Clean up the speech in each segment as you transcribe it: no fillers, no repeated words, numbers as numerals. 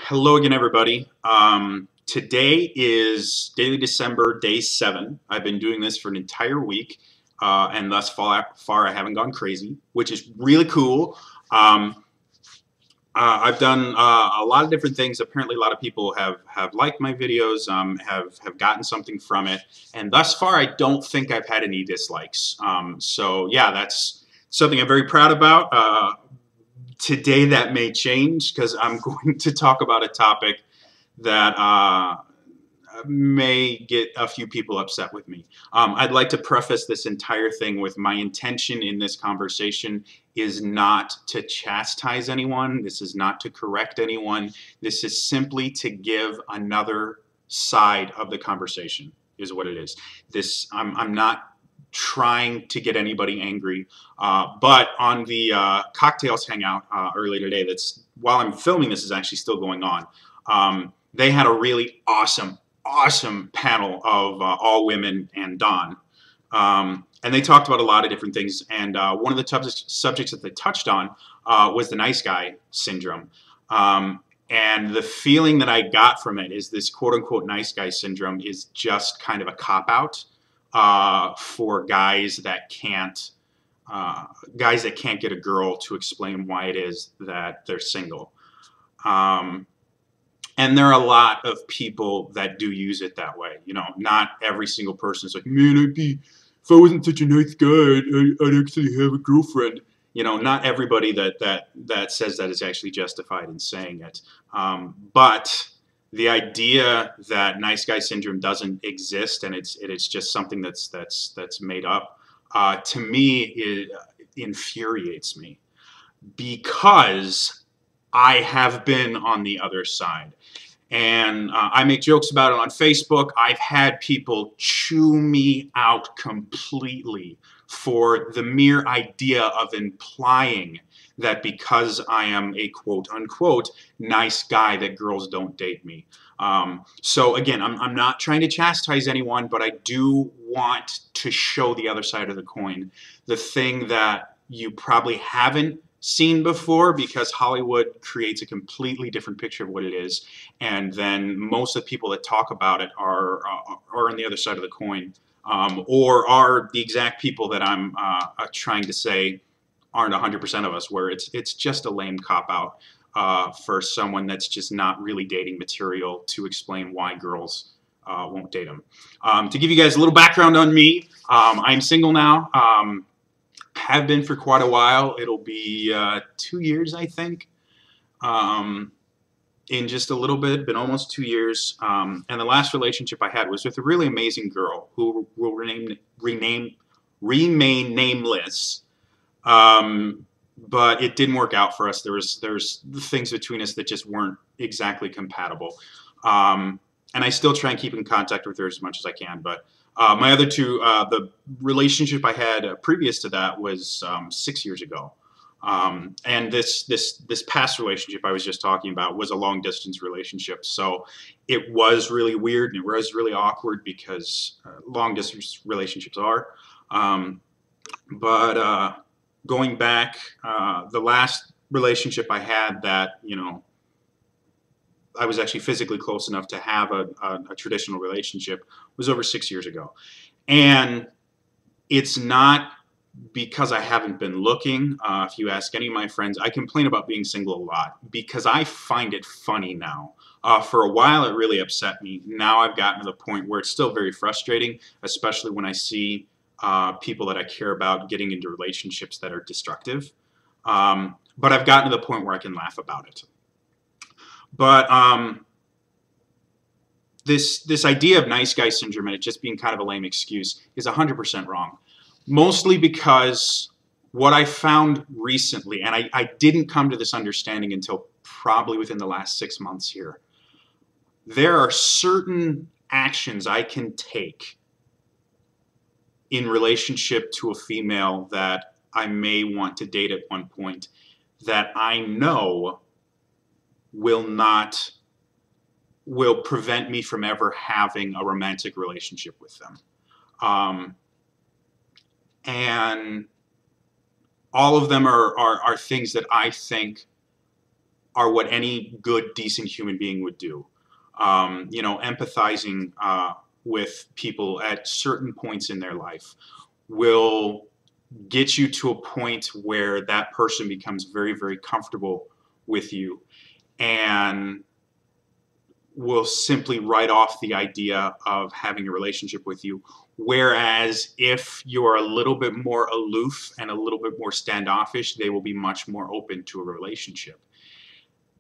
Hello again, everybody. Today is Daily December, day 7. I've been doing this for an entire week, and thus far I haven't gone crazy, which is really cool. Um, I've done a lot of different things. Apparently, a lot of people have liked my videos, have gotten something from it, and thus far I don't think I've had any dislikes. So yeah, that's something I'm very proud about. Today that may change because I'm going to talk about a topic that may get a few people upset with me. I'd like to preface this entire thing with my intention in this conversation is not to chastise anyone. This is not to correct anyone. This is simply to give another side of the conversation is what it is. I'm not trying to get anybody angry, but on the cocktails hangout earlier today, that's while I'm filming this is actually still going on. They had a really awesome panel of all women and Don. And they talked about a lot of different things. And one of the subjects that they touched on was the nice guy syndrome. And the feeling that I got from it is this quote unquote nice guy syndrome is just kind of a cop-out for guys that can't get a girl to explain why it is that they're single. And there are a lot of people that do use it that way. You know, not every single person is like, man, if I wasn't such a nice guy, I'd actually have a girlfriend. You know, not everybody that says that is actually justified in saying it. But the idea that nice guy syndrome doesn't exist and it's just something that's made up, to me, it infuriates me because I have been on the other side. And I make jokes about it on Facebook. I've had people chew me out completely for the mere idea of implying that because I am a quote-unquote nice guy that girls don't date me. So again, I'm not trying to chastise anyone, but I do want to show the other side of the coin. The thing that you probably haven't seen before because Hollywood creates a completely different picture of what it is, and then most of the people that talk about it are on the other side of the coin, or are the exact people that I'm trying to say aren't 100% of us, where it's just a lame cop-out for someone that's just not really dating material to explain why girls won't date them. To give you guys a little background on me, I'm single now. Have been for quite a while. It'll be 2 years, I think, in just a little bit, been almost 2 years. And the last relationship I had was with a really amazing girl who will remain nameless. But it didn't work out for us. There's things between us that just weren't exactly compatible. And I still try and keep in contact with her as much as I can, but my other two, the relationship I had previous to that was 6 years ago. And this past relationship I was just talking about was a long distance relationship. So it was really weird and it was really awkward because long distance relationships are. But going back, the last relationship I had that, you know, I was actually physically close enough to have a traditional relationship was over 6 years ago. And it's not because I haven't been looking. If you ask any of my friends, I complain about being single a lot because I find it funny now. For a while, it really upset me. Now I've gotten to the point where it's still very frustrating, especially when I see people that I care about getting into relationships that are destructive. But I've gotten to the point where I can laugh about it. But this idea of nice guy syndrome and it just being kind of a lame excuse is 100% wrong. Mostly because what I found recently, and I didn't come to this understanding until probably within the last 6 months here, there are certain actions I can take in relationship to a female that I may want to date at one point that I know will prevent me from ever having a romantic relationship with them. And all of them are things that I think are what any good, decent human being would do. You know, empathizing with people at certain points in their life will get you to a point where that person becomes very, very comfortable with you and will simply write off the idea of having a relationship with you. Whereas if you're a little bit more aloof and a little bit more standoffish, they will be much more open to a relationship.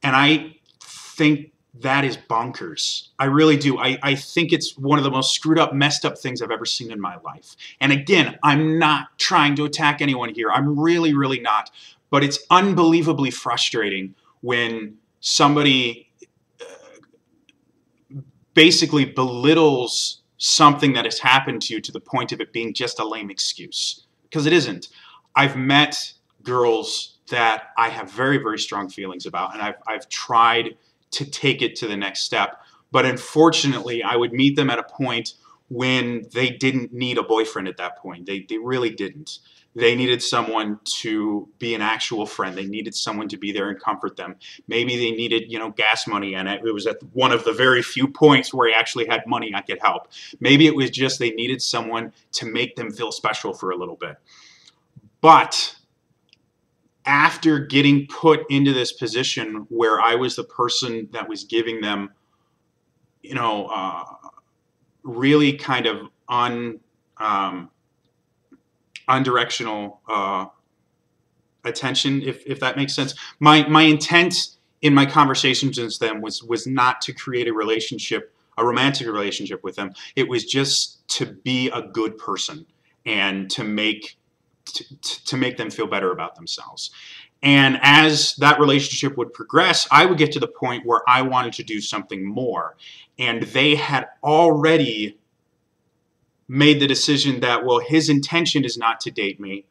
And I think that is bonkers. I really do. I think it's one of the most screwed up, messed up things I've ever seen in my life. And again, I'm not trying to attack anyone here. I'm really, really not. But it's unbelievably frustrating when somebody basically belittles something that has happened to you to the point of it being just a lame excuse. Because it isn't. I've met girls that I have very, very strong feelings about, and I've tried to take it to the next step. But unfortunately, I would meet them at a point when they didn't need a boyfriend at that point. They really didn't. They needed someone to be an actual friend. They needed someone to be there and comfort them. Maybe they needed, you know, gas money, and it was at one of the very few points where I actually had money I could help. Maybe it was just they needed someone to make them feel special for a little bit. But after getting put into this position where I was the person that was giving them, you know, really kind of undirectional attention, if that makes sense. My intent in my conversations with them was not to create a relationship, a romantic relationship with them. It was just to be a good person and to make them feel better about themselves. And as that relationship would progress, I would get to the point where I wanted to do something more. And they had already made the decision that, well, his intention is not to date me,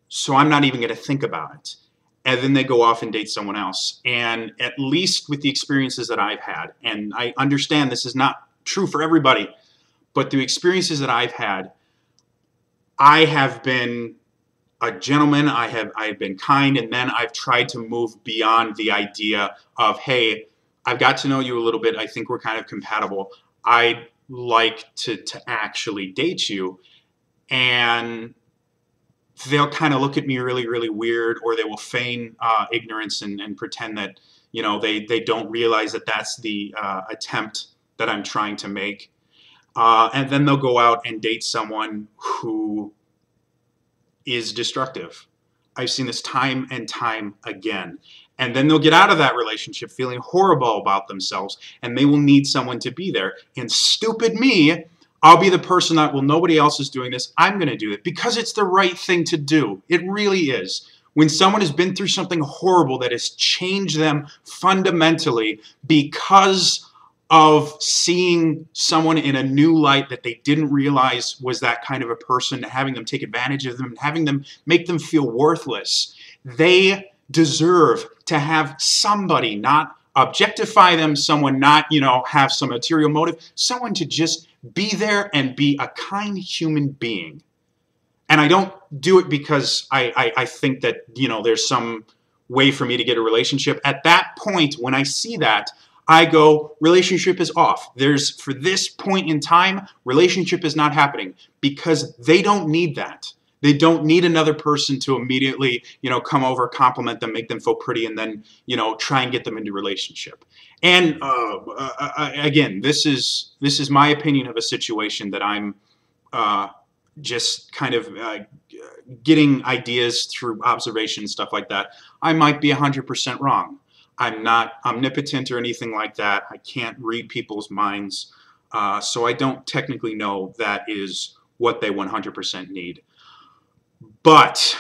so I'm not even going to think about it. And then they go off and date someone else. And at least with the experiences that I've had, and I understand this is not true for everybody, but the experiences that I've had, I have been a gentleman, I've been kind, and then I've tried to move beyond the idea of, hey, I've got to know you a little bit, I think we're kind of compatible, I'd like to actually date you. And they'll kind of look at me really, really weird, or they will feign ignorance and pretend that, you know, they don't realize that that's the attempt that I'm trying to make. And then they'll go out and date someone who is destructive. I've seen this time and time again. And then they'll get out of that relationship feeling horrible about themselves, and they will need someone to be there. And stupid me, I'll be the person that, well, nobody else is doing this, I'm going to do it because it's the right thing to do. It really is. When someone has been through something horrible that has changed them fundamentally because of seeing someone in a new light that they didn't realize was that kind of a person, having them take advantage of them, having them make them feel worthless, they deserve to have somebody not objectify them, someone not, you know, have some material motive, someone to just be there and be a kind human being. And I don't do it because I think that, you know, there's some way for me to get a relationship. At that point, when I see that, I go, relationship is off. For this point in time, relationship is not happening because they don't need that. They don't need another person to immediately, you know, come over, compliment them, make them feel pretty, and then, you know, try and get them into a relationship. And again, this is my opinion of a situation that I'm just kind of getting ideas through observation and stuff like that. I might be 100% wrong. I'm not omnipotent or anything like that. I can't read people's minds. So I don't technically know that is what they 100% need. But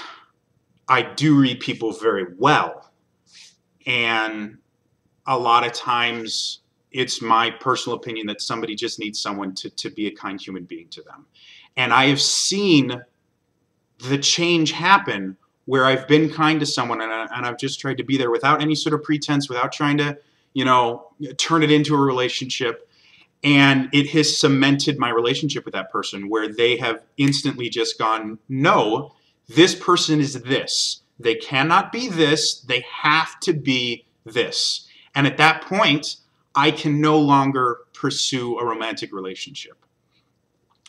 I do read people very well. And a lot of times it's my personal opinion that somebody just needs someone to be a kind human being to them. And I have seen the change happen where I've been kind to someone and I've just tried to be there without any sort of pretense, without trying to, you know, turn it into a relationship. And it has cemented my relationship with that person where they have instantly just gone, no, this person is this. They cannot be this. They have to be this. And at that point, I can no longer pursue a romantic relationship.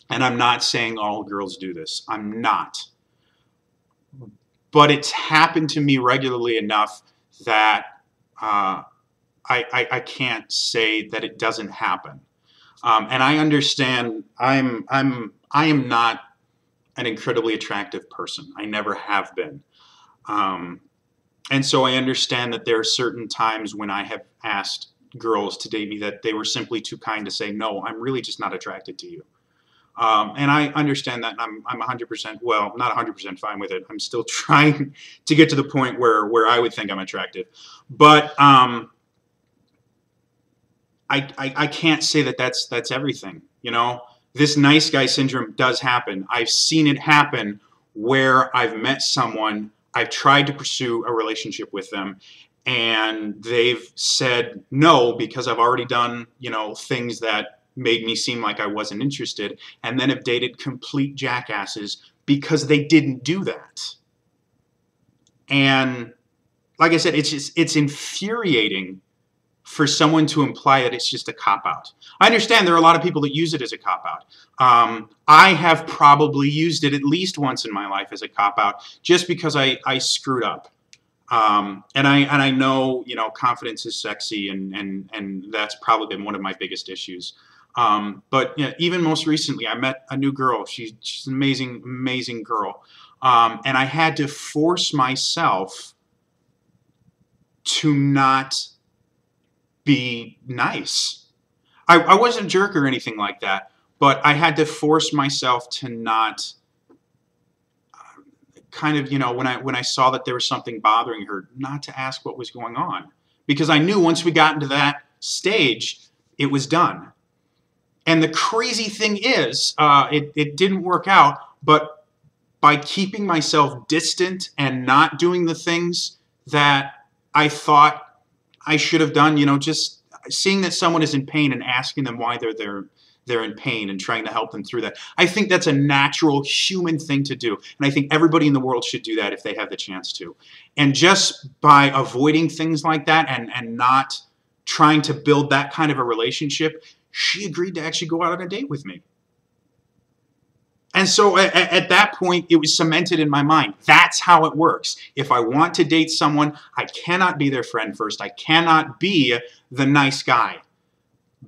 And I'm not saying all girls do this. I'm not. But it's happened to me regularly enough that I can't say that it doesn't happen. And I understand I am not an incredibly attractive person. I never have been. And so I understand that there are certain times when I have asked girls to date me that they were simply too kind to say, no, I'm really just not attracted to you. And I understand that, and I'm 100%, well, not 100% fine with it. I'm still trying to get to the point where I would think I'm attractive. But I can't say that that's everything. You know, this nice guy syndrome does happen. I've seen it happen where I've met someone, I've tried to pursue a relationship with them, and they've said no because I've already done, you know, things that made me seem like I wasn't interested, and then have dated complete jackasses because they didn't do that. And like I said, it's infuriating for someone to imply that it's just a cop-out. I understand there are a lot of people that use it as a cop-out. I have probably used it at least once in my life as a cop-out just because I screwed up. And I know, you know, confidence is sexy, and that's probably been one of my biggest issues. But you know, even most recently, I met a new girl. She's an amazing, amazing girl. And I had to force myself to not be nice. I wasn't a jerk or anything like that, but I had to force myself to not kind of, you know, when I saw that there was something bothering her, not to ask what was going on. Because I knew once we got into that stage, it was done. And the crazy thing is, it didn't work out, but by keeping myself distant and not doing the things that I thought I should have done, you know, just seeing that someone is in pain and asking them why they're in pain and trying to help them through that. I think that's a natural human thing to do. And I think everybody in the world should do that if they have the chance to. And just by avoiding things like that and not trying to build that kind of a relationship, she agreed to actually go out on a date with me. And so at that point, it was cemented in my mind. That's how it works. If I want to date someone, I cannot be their friend first. I cannot be the nice guy,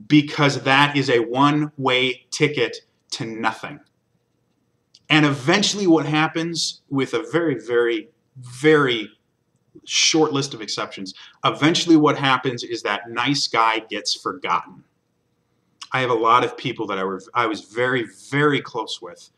because that is a one-way ticket to nothing. And eventually what happens, with a very, very, very short list of exceptions, eventually what happens is that nice guy gets forgotten. I have a lot of people that I was very, very close with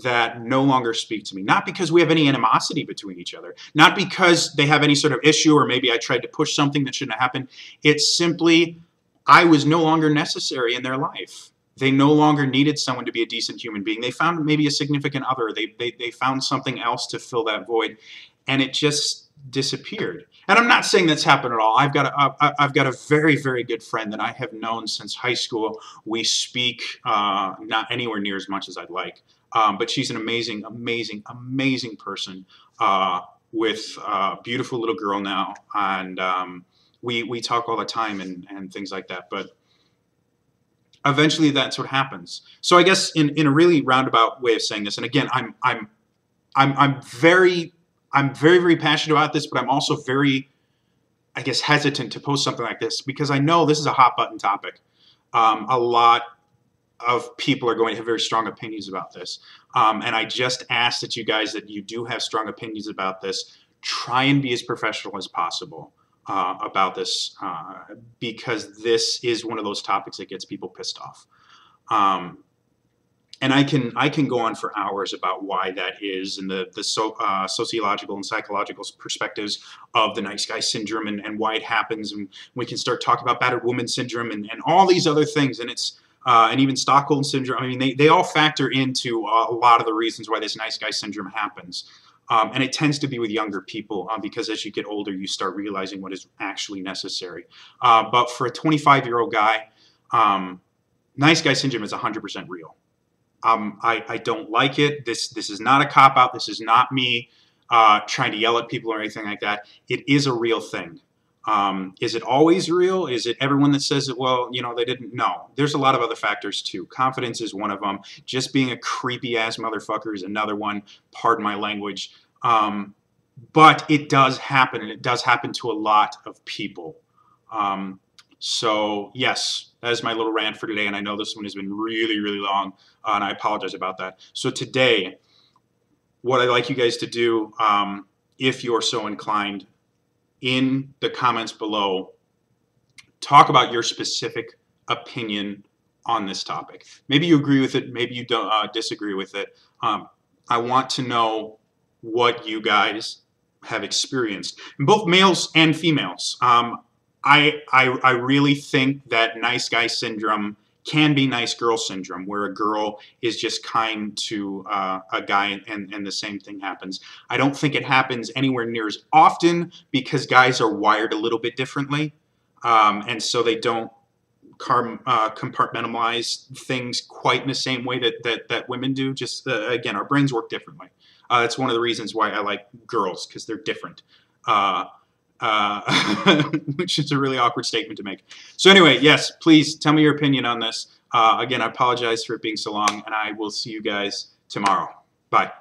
that no longer speak to me. Not because we have any animosity between each other. Not because they have any sort of issue or maybe I tried to push something that shouldn't have happened. It's simply I was no longer necessary in their life. They no longer needed someone to be a decent human being. They found maybe a significant other. They found something else to fill that void. And it just disappeared. And I'm not saying that's happened at all. I've got a very, very good friend that I have known since high school. We speak not anywhere near as much as I'd like, but she's an amazing, amazing, amazing person with a beautiful little girl now, and we talk all the time and things like that. But eventually, that's what happens. So I guess in a really roundabout way of saying this, and again, I'm very, very passionate about this, but I'm also very, I guess, hesitant to post something like this because I know this is a hot button topic. A lot of people are going to have very strong opinions about this. And I just ask that you guys, that you do have strong opinions about this, try and be as professional as possible about this, because this is one of those topics that gets people pissed off. And I can go on for hours about why that is, and the sociological and psychological perspectives of the nice guy syndrome and why it happens. And we can start talking about battered woman syndrome and all these other things. And it's and even Stockholm syndrome. I mean, they all factor into a lot of the reasons why this nice guy syndrome happens. And it tends to be with younger people because as you get older, you start realizing what is actually necessary. But for a 25-year-old guy, nice guy syndrome is 100% real. I don't like it. This is not a cop-out. This is not me trying to yell at people or anything like that. It is a real thing. Is it always real? Is it everyone that says it, well, you know, they didn't know? There's a lot of other factors too. Confidence is one of them. Just being a creepy ass motherfucker is another one. Pardon my language. But it does happen, and it does happen to a lot of people. So yes, that is my little rant for today, and I know this one has been really, really long, and I apologize about that. So today, what I'd like you guys to do, if you're so inclined, in the comments below, talk about your specific opinion on this topic. Maybe you agree with it, maybe you don't disagree with it. I want to know what you guys have experienced, both males and females. I really think that nice guy syndrome can be nice girl syndrome, where a girl is just kind to a guy, and the same thing happens. I don't think it happens anywhere near as often because guys are wired a little bit differently, and so they don't compartmentalize things quite in the same way that women do. Just again, our brains work differently. That's one of the reasons why I like girls, because they're different. Which is a really awkward statement to make. So anyway, yes, please tell me your opinion on this. Again, I apologize for it being so long, and I will see you guys tomorrow. Bye.